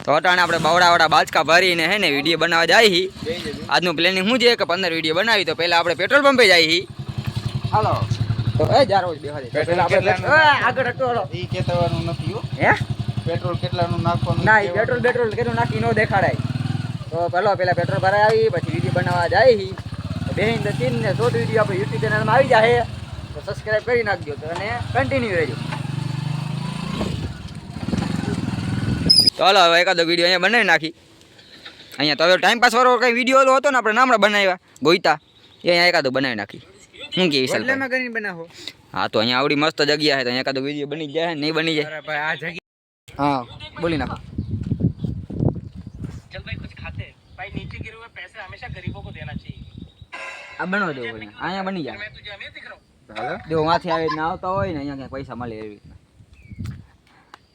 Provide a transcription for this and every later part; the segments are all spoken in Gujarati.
તો અટાણે આપણે બાવડાવાળા બાચકા ભરીને હે ને વિડીયો બનાવવા જાય હી. આજનું પ્લાનિંગ શું છે કે 15 વિડીયો બનાવી તો પહેલા આપણે પેટ્રોલ પંપે જાય હી. હાલો તો એ જારો જ બેહવા દે પેટ્રોલ આપણે આગળ હટો હાલો. ઈ કેતવાનું નથી હો. હે પેટ્રોલ કેટલાનું નાખવાનું ના ઈ પેટ્રોલ કેટલું નાખી નો દેખાડાય. તો પહેલા પેટ્રોલ ભરાઈ આવી પછી વિડીયો બનાવવા જાય હી. બેહીન ને 3 ને શોર્ટ વિડીયો આપણે YouTube ચેનલમાં આવી જાય તો સબસ્ક્રાઇબ કરી નાખજો તો અને કન્ટિન્યુ રહેજો. ચાલો હવે એકાદો વિડીયો અહીંયા બનાવી નાખી. અહીંયા તો હવે ટાઈમ પાસ વાળો કઈ વિડીયો હતો ને આપણે નામડા બનાવ્યા ગોઈતા એ અહીંયા એકાદો બનાવી નાખી. શું કે વિશાલભાઈ કરીને બનાવો. હા તો અહીંયા આવડી મસ્ત જગ્યા છે તો અહીંયા એકાદો વિડીયો બની જાય નહીં બની જાય. અરે ભાઈ આ જગ્યા હા બોલી નાખો. चल भाई कुछ खाते हैं भाई नीचे गिरे हुए पैसे हमेशा गरीबों को देना चाहिए આ बनवा દેવો અહીંયા બની જાય. मैं तुझे अमीर दिख रहा हूँ હાલો દેવો માંથી આવે ના આવતા હોય ને અહીંયા ક્યાંક પૈસા મળે એવી રીતના.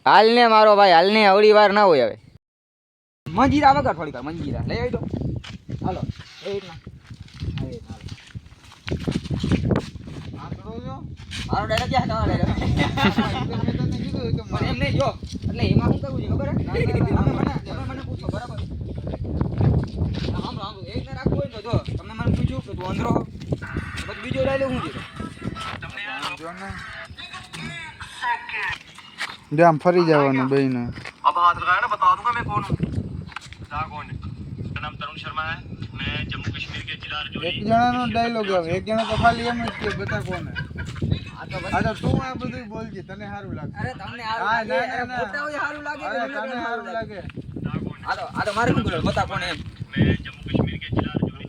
હાલ ને મારો ભાઈ હાલ ને આવડી વાર ના હોય હવે. મંજીરા વગર થોડીક વાર મંજીરા લઈ આવી દો. હાલો એ રીતના આ કરો છો મારો ડાયરેક્ટ ક્યાં તમારો ડાયરેક્ટ એમ નહીં જો એટલે એમાં શું કરવું છે ખબર હે તમે મને પૂછો બરાબર આમ એક ને રાખવું હોય તો જો તમે મને પૂછ્યું કે તું અંદરો પછી બીજો લઈ લે હું છે જો ને જામ ફરી જવાનું બેયને अब हाथ लगाया ना बता दूंगा मैं कौन हूँ कौन है मेरा नाम तरुण शर्मा है मैं जम्मू कश्मीर के जिला એક राजौरी જણાનો ડાયલોગ આવે એક જણા તો ખાલી એમ જ કે બતા કોને આ તો આ તો તું આ બધું બોલજે તને સારું લાગે અરે તમને હા, સારું ના, લાગે ના, ના. ફોટા હોય સારું લાગે અરે તને સારું લાગે આ તો મારે શું બોલો બતા કોણ એમ मैं जम्मू कश्मीर के जिला राजौरी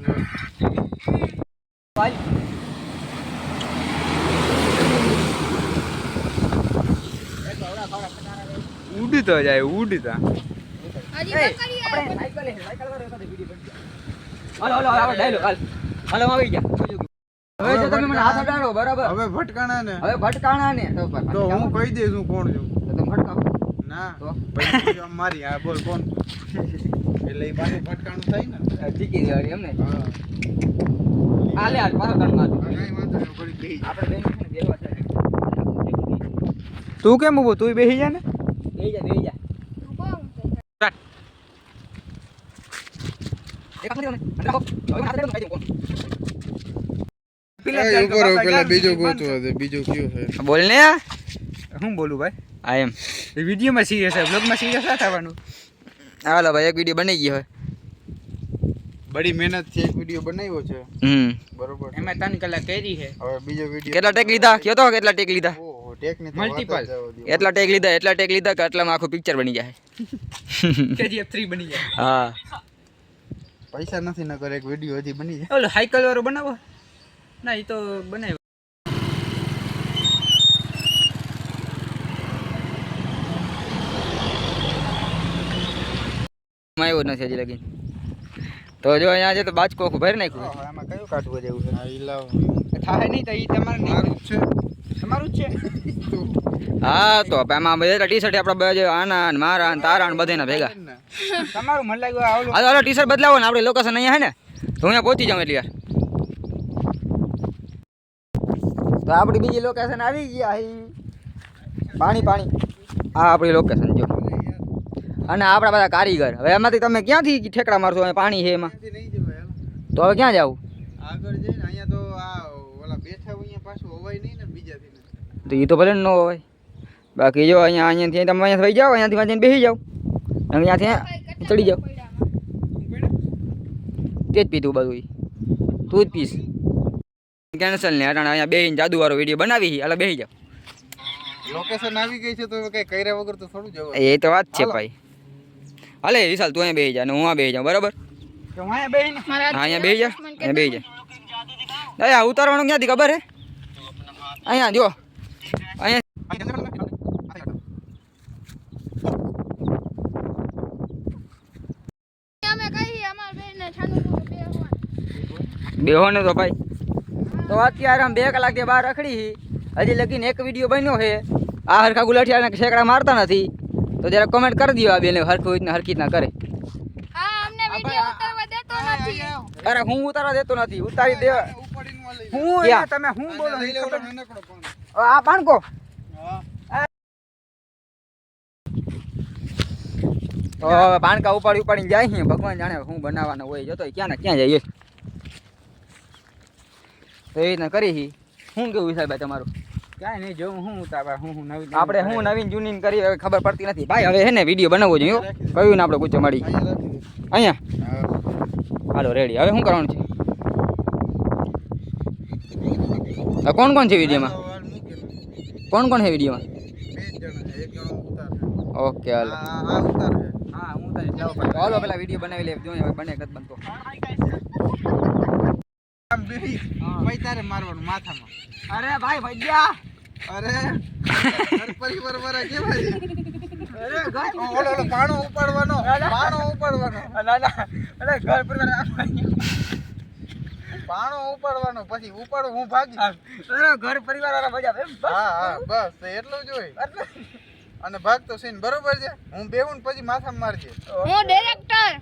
ભાઈ ઉડતા જાય ઉડતા હવે જો તમે મને હાથ અડાડો બરાબર હવે ભટકાણા ને હવે ભટકાણા ને તો હું કહી દઈશ હું કોણ છું તમે ભટકાવો ના તો? પછી આમ મારી આ બોલ કોણ એટલે એ પાછું ભટકાણું થાય ને ઠીકી દેવાડી એમને હા આલે હાથ પાછો તણ માર કાંઈ વાંધો નહીં ઘડી બેહી જા. આપણે બેન છે દેવા છે તું કેમ ઊભો તું બેહી જા ને બેહી જા એક હાથ દેવો ને અને રાખો હવે હાથ દેવો કહી દઉં કોણ પેલા બીજો ગોતો હતો બીજો કયો છે બોલ ને હું બોલું ભાઈ આ એમ એ વિડીયોમાં સિરિયસ છે બ્લોગમાં સિરિયસ ના થવાનું હાલો ભાઈ એક વિડીયો બની ગયો હવે બડી મહેનત થી એક વિડીયો બનાવ્યો છે બરોબર છે. एम 3 कलाक कैरी है હવે બીજો વિડીયો કેટલા ટેક લીધા કયો તો કેટલા ટેક લીધા ઓહો ટેક ને Multiple. એટલા ટેક લીધા કે આટલામાં આખું પિક્ચર બની જાય KGF 3 बनी है હા પૈસા નથી નકર એક વિડીયો હજી બની જાય ओलो साइकिल वालो बनावो ना ये तो बनायो આવ્યો જ નથી હજી લગી તો જો અહીંયા છે તો બાજકો આખું ભરી નાખ્યું હવે આમાં કયું કાઢવું જેવું છે હા ઈ લાવ થાય નહીં તો એ તમારે મારું જ છે તમારું જ છે હા તો એમાં બધા ટી શર્ટ આપણા બે આના ને મારા ને તારા ને બધાના ભેગા તમારું મને લાગ્યું આવલું હાલો ટી શર્ટ બદલાવો ને આપણે લોકેશન અહીંયા હે ને તો અહીંયા પહોંચી જાઉં એટલી વાર તો આપણી બીજી લોકેશન આવી ગયા પાણી આ આપણી લોકેશન જો અને આપણા બધા કારીગર હવે એમાંથી તમે ક્યાંથી ઠેકડા મારશો અહીંયા પાણી છે એમાં ત્યાંથી નહીં જવાય હાલો. તો હવે ક્યાં જાવું આગળ જઈને અહીંયા તો આ ઓલા બેઠા હોય અહીંયા પાછું હોવાય નહીં ને બીજાથી ને. તો એ તો ભલે ન હોય બાકી જો અહીંયાથી તમે અહીંયા થઈ જાઓ અહીંયાથી વાંચીને બેસી જાઓ અને અહીંયાથી ચડી જાઓ તે જ પીધું બધું તું જ પીશ કેન્સલ ને અટાણે અહીંયા બેહીને જાદુવાળો વિડીયો બનાવી એટલે બેસી જાઓ લોકેશન આવી ગઈ છે તો કઈ કર્યા વગર તો થોડું જવાય એ તો વાત છે હાલો. ભાઈ હાલે વિશાલ તું અહીંયા બેસી જા ને હું આ બેસી જાઉં બરાબર તો અહીંયા બેહીને હા અહીંયા બેસી જા અહીંયા બેસી જા અહીંયા ઉતારવાનું ક્યાંથી ખબર હે અહીંયા જો અહીંયા બેહો ને તો ભાઈ તો અત્યારે આમ 2 કલાકથી બહાર રખડી હજી લગીને એક વિડીયો બન્યો છે આ હરખા ગુલાઠિયાને ઠેકડા મારતા નથી તો જરા કમેન્ટ કરી દો આ બેને હરખું રીતના હરખી રીતના કરે અરે હું ઉતારવા દેતો નથી ઉતારી દે હું ક્યાં? તમે હું બોલો નાનકડો પણ આ પાણકો હા તો તો હવે પાણકા ઉપાડીને જાય છે ભગવાન જાણે શું બનાવવાનું હોય જતો ક્યાં ને ક્યાં જઈએ તો એ રીતના કરી શું કેવું સાહેબ તમારું કાંઈ નહીં જોઉં હું ઉતાર હું નવી આપણે હું નવીન જૂની કરી હવે ખબર પડતી નથી ભાઈ હવે હે ને વિડીયો બનાવવો જોઈએ કહ્યું ને આપણે ગુચ્ચો મળી અહીંયા હાલો રેડી હવે શું કરવાનું છે કોણ કોણ છે વિડીયોમાં કોણ છે વિડીયોમાં ઓકે હાલો હાલો પેલા વિડીયો બનાવી લે જોઈએ બને કદ બનતો તારે મારવાનું માથામાં અરે ભાઈ ભૈયા અરે પરિવાર વાળા કેવા છે અરે ઓલો પાણો ઉપાડવાનો ના અરે ઘર પરિવાર પાણો ઉપાડવાનો પછી ઉપાડો હું ભાગી અરે ઘર પરિવાર વાળા મજા હા બસ એટલું જ હોય અને ભાગતો સીન બરોબર છે હું બેહું પછી માથામાં મારજે હું ડિરેક્ટર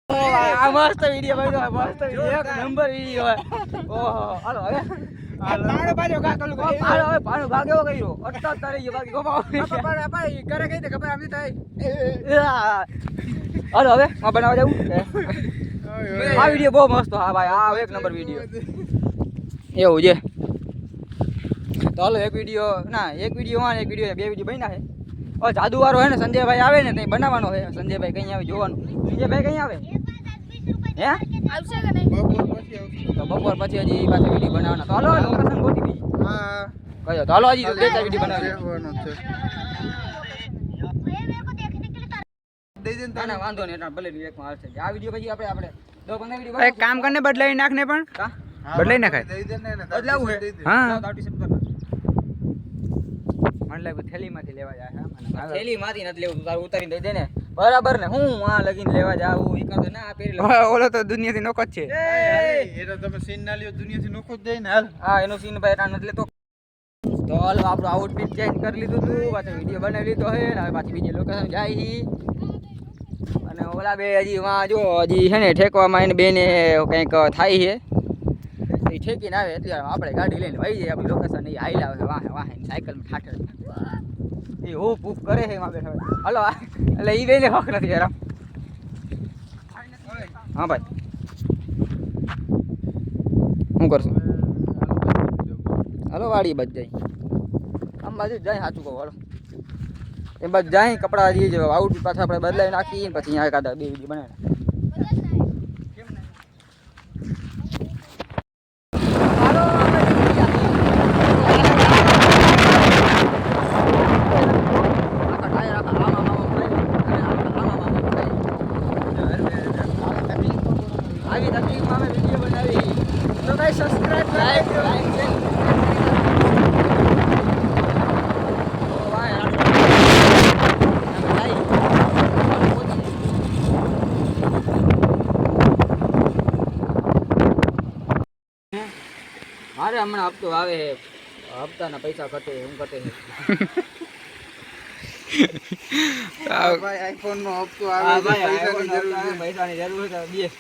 આ મસ્ત વિડીયો બન્યો મસ્ત વિડીયો એક નંબર વિડીયો ઓહો હાલો હવે પાણો બાજો કા કલું હાલો હવે પાણો ભાગ્યો કર્યો અટતા તારે જે ભાગી ગમાવ ભાઈ કરે કઈ દે ખબર આમની થાય હાલો હવે માં બનાવવા જાવું આ વિડીયો બહુ મસ્ત હા ભાઈ આ એક નંબર વિડીયો એવું છે તો હાલો એક વિડીયો બે વિડીયો બન્યા છે ઓ જાદુવાળો હે ને સંજયભાઈ આવે ને ત્યાં બનાવવાનો છે સંજયભાઈ કઈ આવે જોવાનું સંજયભાઈ કઈ આવે હે આવશે કે નહીં તો બપોર પછી હજી પાછા વિડીયો બનાવવાના તો હાલો લોકેશન ગોતી બીજી હા કયો તો હાલો હજી બે ચાર વિડીયો બનાવવાનો છે દઈ દે ના ના વાંધો નહીં ભલે એકમાં હાલશે આ વિડીયો પછી આપણે 10-15 વિડીયો એક કામ કરીને બદલાવી નાખને પણ બદલાઈ નાખાય દઈ દે ને બદલાવું છે હા મને લાગ્યું થેલીમાંથી લેવા જાય થેલીમાંથી નથી લેવું તારું ઉતારીને દઈ દે ને બરાબર ને હું આ લગીને લેવા જાવું એ કરતો ના પહેરી લો ઓલો તો દુનિયાથી નોકો જ છે એ તો તમે સીન ના લ્યો દુનિયાથી નોખો જ દઈ ને હાલ હા એનો સીન ભાઈ ના નથી લેતો તો હાલ આપણું આઉટફિટ ચેન્જ કરી લીધું તું પાછો વિડીયો બનાવી લીધો હે ને હવે પાછી બીજી લોકેશન જાય અને ઓલા બે હજી વાં જો હજી છે ને ઠેકવામાં એને બેને કંઈક થાય છે એ ઠેકીને આવે એટલે આપણે ગાડી લઈને વહી જાય આપણી લોકેશન એ હાઈ લાવે વાહે સાયકલમાં ઠાઠર એ હૂપ હૂપ કરે છે એમાં બેઠા હલો એટલે એ બેને હક નથી યાર હા ભાઈ શું કરશું હલો વાડી બચ જાય આમ બાજુ જાય સાચું કહો હલો એ બસ જાય કપડાં જઈએ જો આઉટ પાછા આપણે બદલાવી નાખીએ પછી અહીંયા એકાદા બે વિડીયો બનાવે આવી તકલીફમાં અમે વિડીયો બનાવી તો ભાઈ સબસ્ક્રાઇબ લાઈક મારે હમણાં હપ્તો આવે છે હપ્તાના પૈસા ઘટે હું ઘટે ભાઈ આઈફોન નો હપ્તો આવે પૈસાની જરૂર છે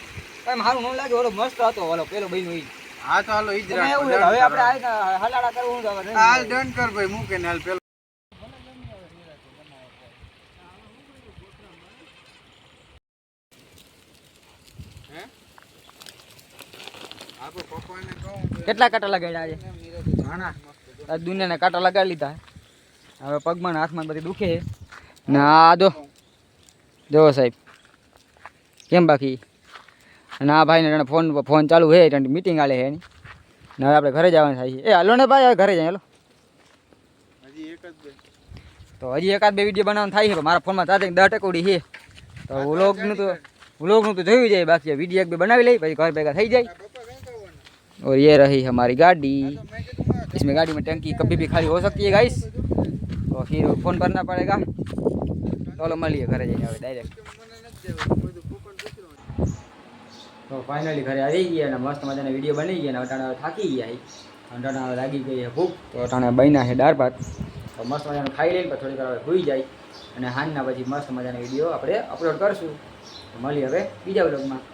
બે મારું ન લાગે ઓલો મસ્ત હતો ઓલો પેલો બન્યો ઈ હા તો હાલો ઈ જ હવે આપણે હલાડા કરવું હાલ ડન કર ભાઈ મૂકે ને હાલ પેલો કેટલા કાંટા લગાડ્યા આજે આજ દુનિયાના કાંટા લગાડી લીધા હવે પગમાં હાથમાં બધી દુખે ને આ દો જો સાહેબ કેમ બાકી અને આ ભાઈને ફોન ચાલુ છે મીટિંગ આલે છે એની ને હવે આપણે ઘરે જવાનું થાય છે એ હાલો ને ભાઈ હવે ઘરે જાય હાલો તો હજી એકાદ બે વિડીયો બનાવવાનું થાય છે પણ મારા ફોનમાં ચાર્જિંગ 10% છે તો વ્લોગનું તો જોયું જાય બાકી વિડીયો એક બે બનાવી લઈ પછી ઘર ભેગા થઈ જાય और ये रही हमारी गाड़ी इसमें गाड़ी में टंकी कभी भी खाली हो सकती है गाइस तो फिर फ़ोन करना पड़ेगा चलो મળીએ ઘરે જઈને હવે ડાયરેક્ટ તો ફાઇનલી ઘરે આવી ગયા અને મસ્ત મજાના વિડીયો બની ગયા અને અટાણા થાકી ગયા અટાણા લાગી ગઈ છે ભૂખ તો અટાણા બન્યા છે દાળ ભાત તો મસ્ત મજાનું ખાઈ લઈને પછી થોડીક વાર ભૂઈ જાય અને હાંજના પછી મસ્ત મજાના વિડીયો આપણે અપલોડ કરશું તો મળીએ હવે બીજા વ્લોગમાં